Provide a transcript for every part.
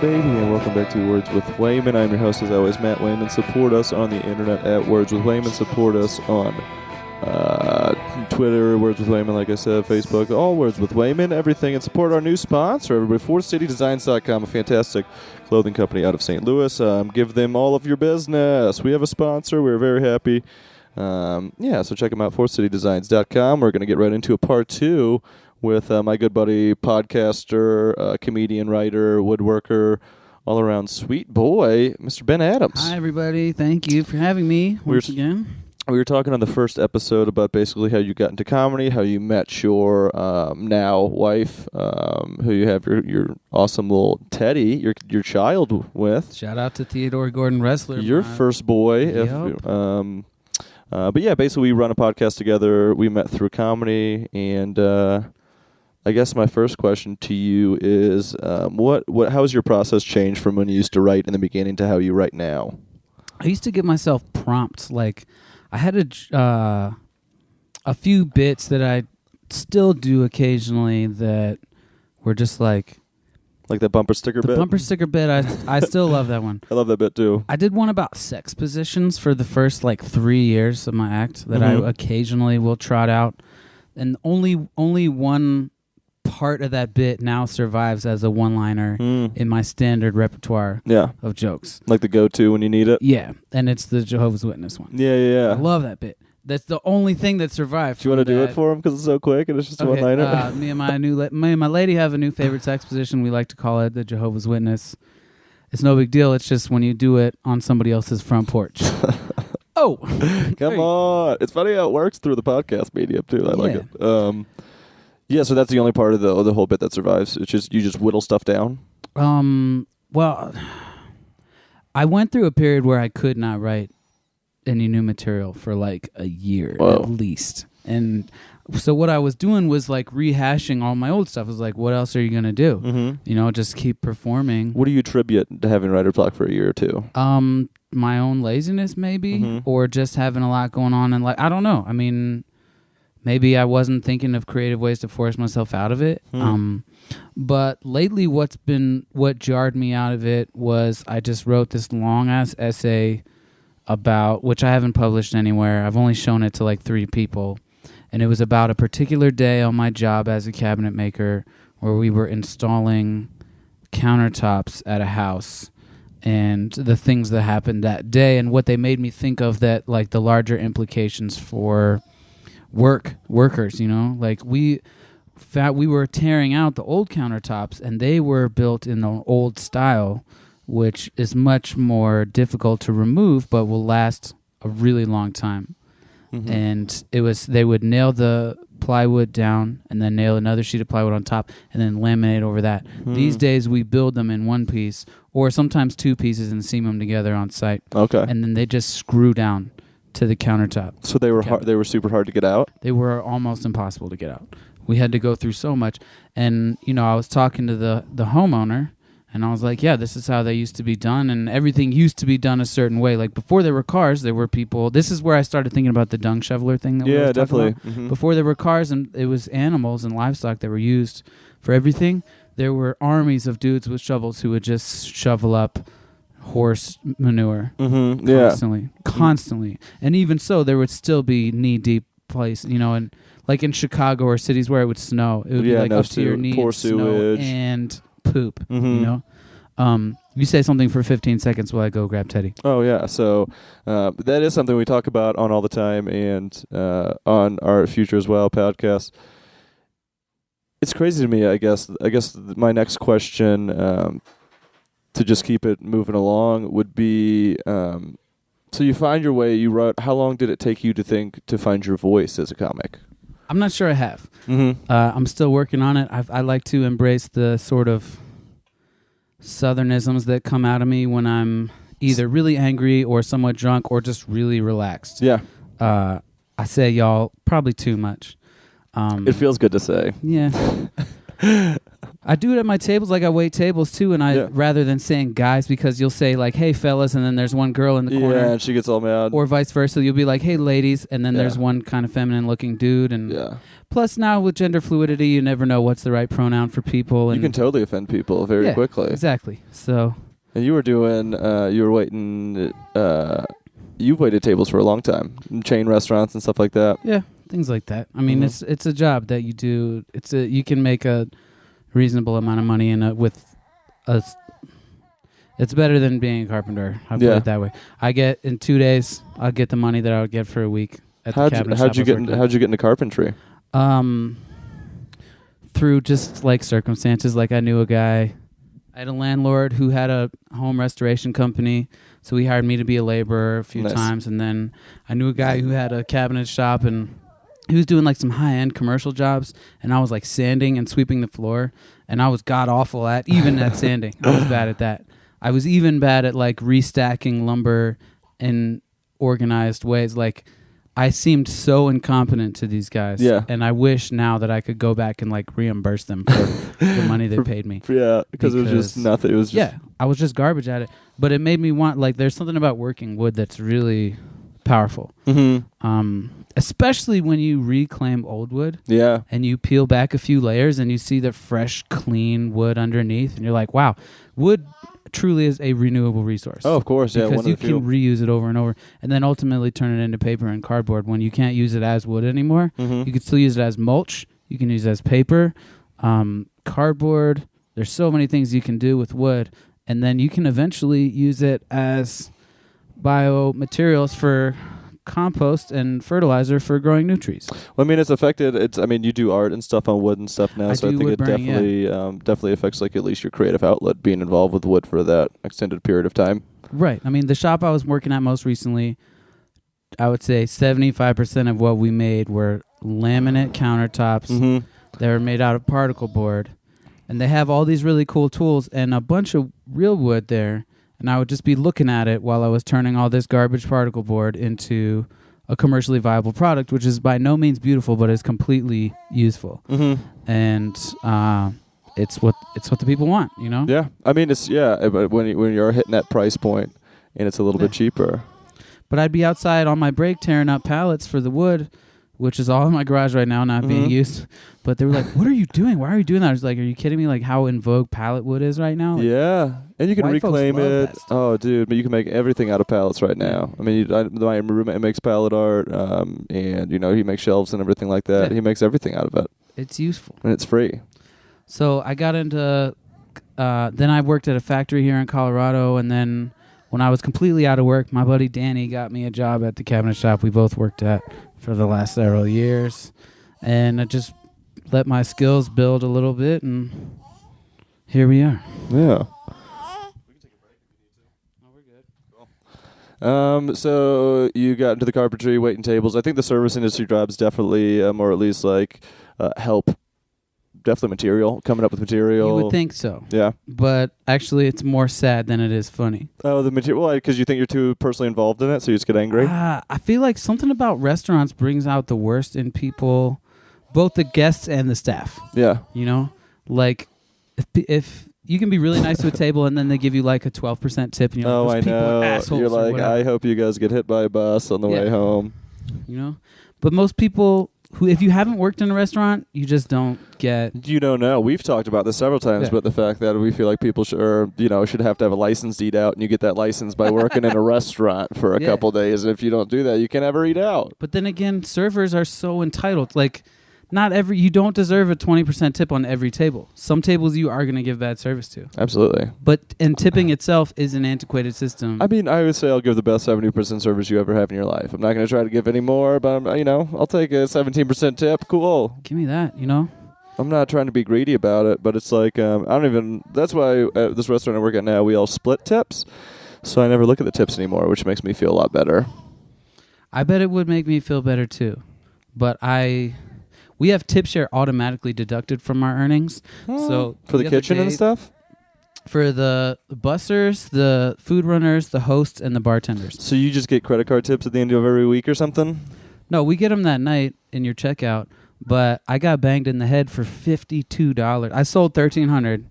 baby, and welcome back to Words with Wayman. I'm your host, as always, Matt Wayman. Support us on the internet at Words with Wayman. Support us on Twitter, Words with Wayman, like I said, Facebook, all Words with Wayman, everything. And support our new sponsor, everybody, ForCityDesigns.com, a fantastic clothing company out of St. Louis. Give them all of your business. We have a sponsor. We're very happy. So check them out, ForCityDesigns.com. We're going to get right into a part 2 with my good buddy, podcaster, comedian, writer, woodworker, all-around sweet boy, Mr. Ben Adams. Hi, everybody. Thank you for having me once again. We were talking on the first episode about basically how you got into comedy, how you met your now wife, who you have your awesome little Teddy, your child with. Shout out to Theodore Gordon Wrestler. Your first boy. Yep. But yeah, basically we run a podcast together. We met through comedy, and I guess my first question to you is, how's your process changed from when you used to write in the beginning to how you write now? I used to give myself prompts. Like, I had a few bits that I still do occasionally that were just like that bumper sticker bit? The bumper sticker bit, I still love that one. I love that bit too. I did one about sex positions for the first 3 years of my act that I occasionally will trot out. And only one part of that bit now survives as a one-liner in my standard repertoire of jokes. Like the go-to when you need it? Yeah, and it's the Jehovah's Witness one. Yeah. I love that bit. That's the only thing that survived. Do you want to do it for him because it's so quick and it's just a one-liner? Me and my lady have a new favorite sex position. We like to call it the Jehovah's Witness. It's no big deal. It's just when you do it on somebody else's front porch. Oh! Come on. It's funny how it works through the podcast medium, too. I like it. Yeah, so that's the only part of the whole bit that survives. It's just you just whittle stuff down. Well, I went through a period where I could not write any new material for a year at least, and so what I was doing was rehashing all my old stuff. I was like, what else are you gonna do? Mm-hmm. Just keep performing. What do you attribute to having writer's block for a year or two? My own laziness, maybe, or just having a lot going on, and I don't know. I mean. Maybe I wasn't thinking of creative ways to force myself out of it. But lately what jarred me out of it was I just wrote this long-ass essay about, which I haven't published anywhere. I've only shown it to 3 people. And it was about a particular day on my job as a cabinet maker where we were installing countertops at a house and the things that happened that day and what they made me think of that, the larger implications for workers, we were tearing out the old countertops and they were built in the old style, which is much more difficult to remove but will last a really long time. And they would nail the plywood down and then nail another sheet of plywood on top and then laminate over that. These days we build them in one piece or sometimes 2 pieces and seam them together on site. Okay. And then they just screw down to the countertop. So they were they were super hard to get out? They were almost impossible to get out. We had to go through so much. And, I was talking to the homeowner, and I was like, yeah, this is how they used to be done, and everything used to be done a certain way. Before there were cars, there were people. This is where I started thinking about the dung shoveler thing that we were talking about. Before there were cars, and it was animals and livestock that were used for everything, there were armies of dudes with shovels who would just shovel up horse manure constantly. And even so, there would still be knee-deep place, and in Chicago or cities where it would snow, it would be up to your knees, poor snow and poop, You say something for 15 seconds while I go grab Teddy. Oh, yeah. So that is something we talk about on All the Time and on our Future as Well podcast. It's crazy to me, I guess my next question to just keep it moving along would be, so you find your way, you wrote, how long did it take you to find your voice as a comic? I'm not sure I have. I'm still working on it. I like to embrace the sort of southernisms that come out of me when I'm either really angry or somewhat drunk or just really relaxed. Yeah. I say y'all probably too much. It feels good to say. Yeah. I do it at my tables, like I wait tables too, and I rather than saying guys, because you'll say like, "Hey fellas," and then there's one girl in the corner. Yeah, and she gets all mad. Or vice versa, you'll be like, "Hey ladies," and then there's one kind of feminine looking dude. And plus now with gender fluidity, you never know what's the right pronoun for people. And you can totally offend people very quickly. Exactly. So. And you were doing, you were waiting, you've waited tables for a long time, chain restaurants and stuff like that. Yeah, things like that. I mean, it's a job that you do. You can make a reasonable amount of money it's better than being a carpenter. I'll put it that way. I get in 2 days, I'll get the money that I would get for a week at the cabinet shop. How'd you get into carpentry? Through just like circumstances. Like I knew a guy. I had a landlord who had a home restoration company, so he hired me to be a laborer a few times. And then I knew a guy who had a cabinet shop, and he was doing like some high-end commercial jobs, and I was like sanding and sweeping the floor, and I was god-awful at sanding. I was bad at that. I was even bad at like restacking lumber in organized ways. Like I seemed so incompetent to these guys. Yeah. And I wish now that I could go back and like reimburse them for the money they paid me. Yeah, because it was just nothing. It was just I was just garbage at it. But it made me want, like, there's something about working wood that's really powerful. Especially when you reclaim old wood. Yeah. And you peel back a few layers and you see the fresh, clean wood underneath, and you're like, wow, wood truly is a renewable resource. Oh, of course, yeah. Because you can reuse it over and over, and then ultimately turn it into paper and cardboard. When you can't use it as wood anymore, you can still use it as mulch. You can use it as paper, cardboard. There's so many things you can do with wood, and then you can eventually use it as biomaterials for compost and fertilizer for growing new trees. Well, I mean, it's affected. I mean, you do art and stuff on wood and stuff now, so I think it definitely affects like at least your creative outlet being involved with wood for that extended period of time. Right. I mean, the shop I was working at most recently, I would say 75% of what we made were laminate countertops. They were made out of particle board, and they have all these really cool tools and a bunch of real wood there. And I would just be looking at it while I was turning all this garbage particle board into a commercially viable product, which is by no means beautiful, but is completely useful. And it's what the people want, you know? Yeah, I mean, but when you're hitting that price point and it's a little bit cheaper. But I'd be outside on my break tearing up pallets for the wood, which is all in my garage right now, not being used. But they were like, "What are you doing? Why are you doing that?" I was like, "Are you kidding me? Like how in vogue pallet wood is right now?" Like, yeah, and you can reclaim it. Oh, dude, but you can make everything out of pallets right now. I mean, my roommate makes pallet art, and he makes shelves and everything like that. Yeah. He makes everything out of it. It's useful and it's free. So I got into. Then I worked at a factory here in Colorado, and then when I was completely out of work, my buddy Danny got me a job at the cabinet shop we both worked at for the last several years, and I just let my skills build a little bit, and here we are. Yeah. We can take a break if you need to. No, we're good. Cool. So you got into the carpentry, waiting tables. I think the service industry jobs definitely, or at least like help. Definitely material, coming up with material. You would think so. Yeah. But actually, it's more sad than it is funny. Oh, the material? Well, because you think you're too personally involved in it, so you just get angry? I feel like something about restaurants brings out the worst in people, both the guests and the staff. Yeah. You know? Like, if you can be really nice to a table and then they give you like a 12% tip, and you're like, those people are assholes. You're like, I hope you guys get hit by a bus on the way home. You know? But most people... if you haven't worked in a restaurant, you just don't get... You don't know. We've talked about this several times, but the fact that we feel like people should have to have a license to eat out, and you get that license by working in a restaurant for a couple days. And if you don't do that, you can never eat out. But then again, servers are so entitled. Like, you don't deserve a 20% tip on every table. Some tables you are going to give bad service to. Absolutely. And tipping itself is an antiquated system. I mean, I would say I'll give the best 70% service you ever have in your life. I'm not going to try to give any more, but I'll take a 17% tip. Cool. Give me that, you know? I'm not trying to be greedy about it, but it's like, that's why at this restaurant I work at now, we all split tips. So I never look at the tips anymore, which makes me feel a lot better. I bet it would make me feel better too. But we have tip share automatically deducted from our earnings. So for the kitchen and stuff? For the bussers, the food runners, the hosts, and the bartenders. So you just get credit card tips at the end of every week or something? No, we get them that night in your checkout. But I got banged in the head for $52. I sold $1,300,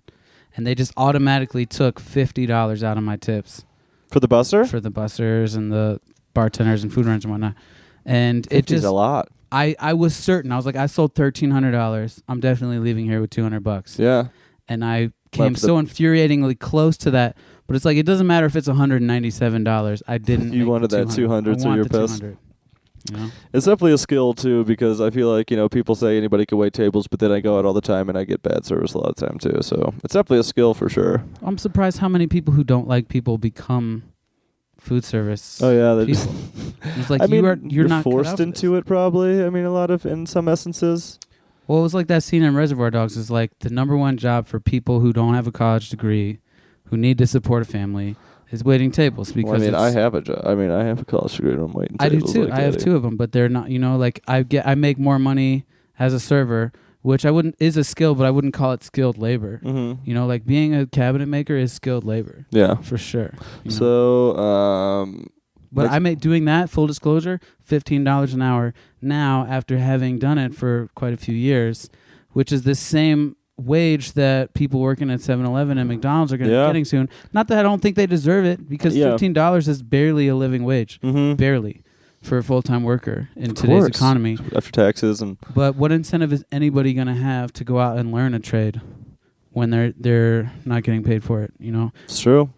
and they just automatically took $50 out of my tips For the busser? for the bussers and the bartenders and food runners and whatnot. And it 50's just a lot. I was certain. I was like, I sold $1,300. I'm definitely leaving here with $200. Yeah. And I came Left the- so infuriatingly close to that. But it's like, it doesn't matter if it's $197. I didn't. You make wanted the that 200, I so want you're the pissed. 200, you know? It's definitely a skill too, because I feel like, you know, people say anybody can wait tables, but then I go out all the time and I get bad service a lot of the time too. So it's definitely a skill for sure. I'm surprised how many people who don't like people become food service. Oh yeah, they people. It's like I mean, you're not cut out forced for into this. it probably. I mean, a lot of in some essences. Well, it was like that scene in Reservoir Dogs. Is like the number one job for people who don't have a college degree, who need to support a family, is waiting tables. Because Well, I mean, I it's- have a job. I mean, I have a college degree and I'm waiting I do tables. too. like I have Eddie. 2 of them, but they're not. You know, like I make more money as a server, which I wouldn't is a skill, but I wouldn't call it skilled labor. Mm-hmm. You know, like being a cabinet maker is skilled labor Yeah. for sure. you know? So, But like- I make doing that, full disclosure, $15 an hour now after having done it for quite a few years, which is the same wage that people working at 7-Eleven and McDonald's are going to Yeah. be getting soon. Not that I don't think they deserve it, because Yeah. $15 is barely a living wage, mm-hmm. barely, for a full-time worker in Of today's course. economy. After taxes and But what incentive is anybody going to have to go out and learn a trade when they're not getting paid for it, you know? it's true.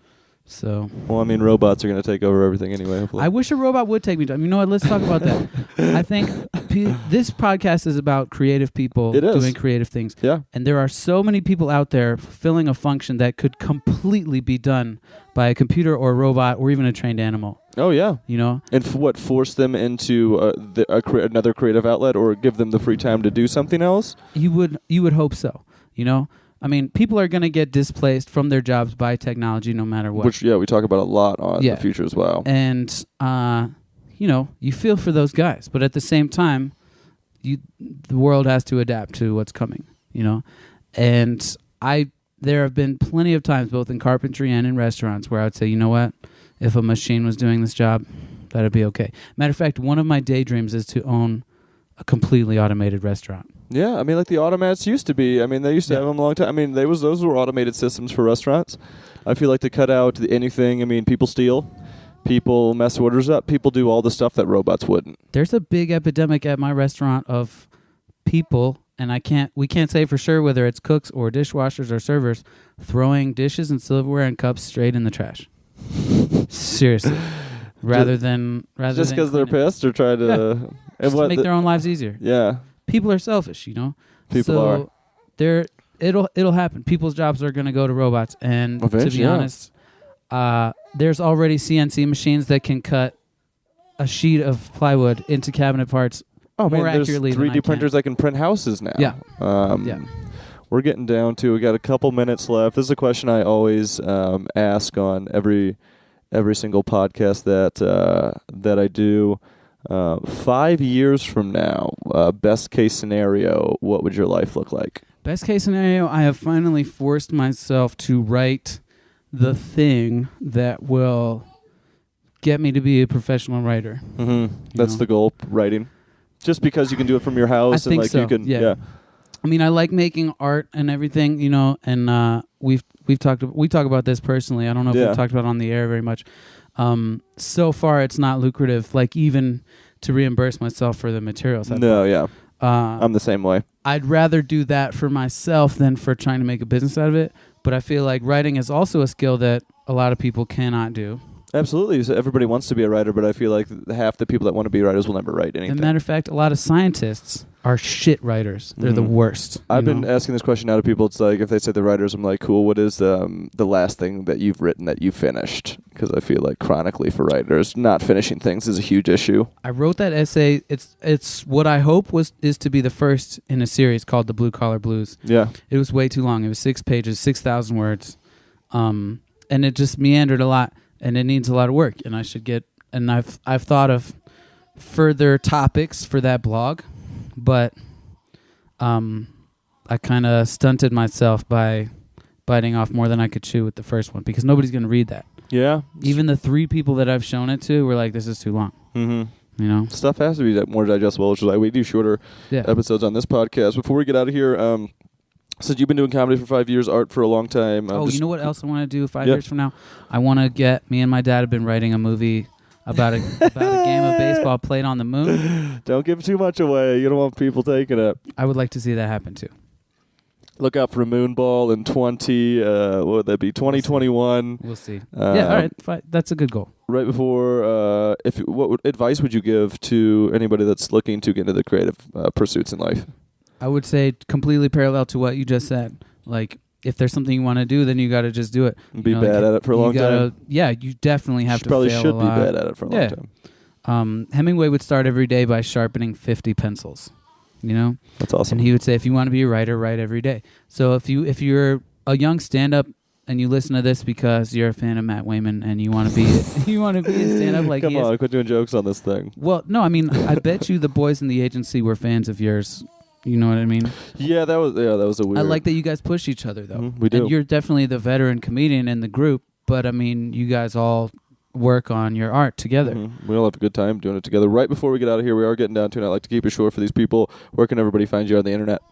So Well, I mean, robots are going to take over everything anyway. Hopefully. I wish a robot would take me down. You know what? Let's talk about that. I think this podcast is about creative people It is. doing creative things. Yeah. And there are so many people out there fulfilling a function that could completely be done by a computer or a robot or even a trained animal. Oh yeah. You know? And force them into another creative outlet, or give them the free time to do something else? You would hope so. You know? I mean, people are going to get displaced from their jobs by technology no matter what. Which, yeah, we talk about a lot on Yeah. the future as well. And you know, you feel for those guys, but at the same time, the world has to adapt to what's coming, you know. And there have been plenty of times, both in carpentry and in restaurants, where I would say, you know what, if a machine was doing this job, that'd be okay. Matter of fact, one of my daydreams is to own a completely automated restaurant. Yeah, I mean, like the automats used to be. I mean, they used to Yeah. have them a long time. I mean, those were automated systems for restaurants. I feel like to cut out anything. I mean, people steal, people mess orders up, people do all the stuff that robots wouldn't. There's a big epidemic at my restaurant of people, and we can't say for sure whether it's cooks or dishwashers or servers, throwing dishes and silverware and cups straight in the trash. Seriously. Rather than Just than because they're clean it. pissed or try to, Yeah. Just to make their own lives easier. yeah, People are selfish, you know. People so it'll happen. People's jobs are going to go to robots, and to Eventually, be yeah. honest, there's already CNC machines that can cut a sheet of plywood into cabinet parts. oh more man, there's accurately than I 3D can. printers that can print houses now. Yeah. Yeah. We're getting down to. We got a couple minutes left. This is a question I always ask on every single podcast that I do. 5 years from now, best case scenario, what would your life look like? Best case scenario, I have finally forced myself to write the thing that will get me to be a professional writer. Mm-hmm. That's know. the goal, writing. Just because you can do it from your house I think and so, you can, yeah. I mean, I like making art and everything, you know, and we talk about this personally. I don't know if Yeah. we've talked about it on the air very much. So far, it's not lucrative, like even to reimburse myself for the materials. No, yeah. Uh, I'm the same way. I'd rather do that for myself than for trying to make a business out of it. But I feel like writing is also a skill that a lot of people cannot do. Absolutely. So everybody wants to be a writer, but I feel like half the people that want to be writers will never write anything. As a matter of fact, a lot of scientists are shit writers. They're the Mhm. worst. I've you been know? asking this question out of people. It's like if they say the writers, I'm like, cool. What is the last thing that you've written that you finished? Because I feel like chronically for writers, not finishing things is a huge issue. I wrote that essay. It's what I hope is to be the first in a series called The Blue Collar Blues. Yeah. It was way too long. It was 6 pages, 6,000 words, and it just meandered a lot, and it needs a lot of work. And I should get. And I've thought of further topics for that blog, but I kind of stunted myself by biting off more than I could chew with the first one because nobody's going to read that. Yeah. Even the 3 people that I've shown it to were like, "This is too long." Mm-hmm. You know, stuff has to be more digestible, which is why we do shorter episodes on this podcast. Before we get out of here, since you've been doing comedy for 5 years, art for a long time. you know what else I want to do 5 years from now? I want to get, me and my dad have been writing a movie about a game of baseball played on the moon. Don't give too much away. You don't want people taking it. I would like to see that happen too. Look out for Moonball in what would that be? 2021. We'll see. All right. Fine. That's a good goal. Right before, what advice would you give to anybody that's looking to get into the creative pursuits in life? I would say completely parallel to what you just said. Like, if there's something you want to do, then you got to just do it. Be bad at it for a long time. Yeah, you definitely have to probably fail should a be lot. bad at it for a long time. Hemingway would start every day by sharpening 50 pencils. You know? That's awesome. And he would say, if you want to be a writer, write every day. So if you're a young stand-up and you listen to this because you're a fan of Matt Wayman and you want to be a stand-up like Come on, quit doing jokes on this thing. Well, no, I mean, I bet you the boys in the agency were fans of yours. You know what I mean? Yeah, that was a weird. I like that you guys push each other though. We do. And you're definitely the veteran comedian in the group, but I mean, you guys all work on your art together. We all have a good time doing it together. Right before we get out of here, we are getting down to it. I like to keep it short for these people. Where can everybody find you on the internet?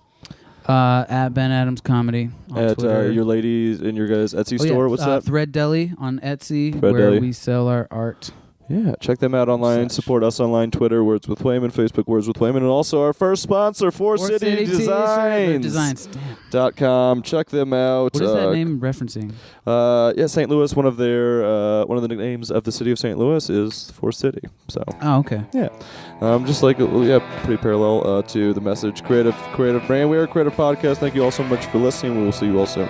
At Ben Adams Comedy on Twitter. Your ladies and your guys' Etsy store. What's that? Thread Deli on Etsy, Thread where Deli. we sell our art. Yeah, check them out online. Support us online. Twitter, Words with Wayman. Facebook, Words with Wayman. And also our first sponsor, Four City Designs. .com. Check them out. What is that name referencing? St. Louis. One of the nicknames of the city of St. Louis is Four City. So. Oh, okay. Yeah. Just like pretty parallel to the message. Creative brand. We are a creative podcast. Thank you all so much for listening. We will see you all soon.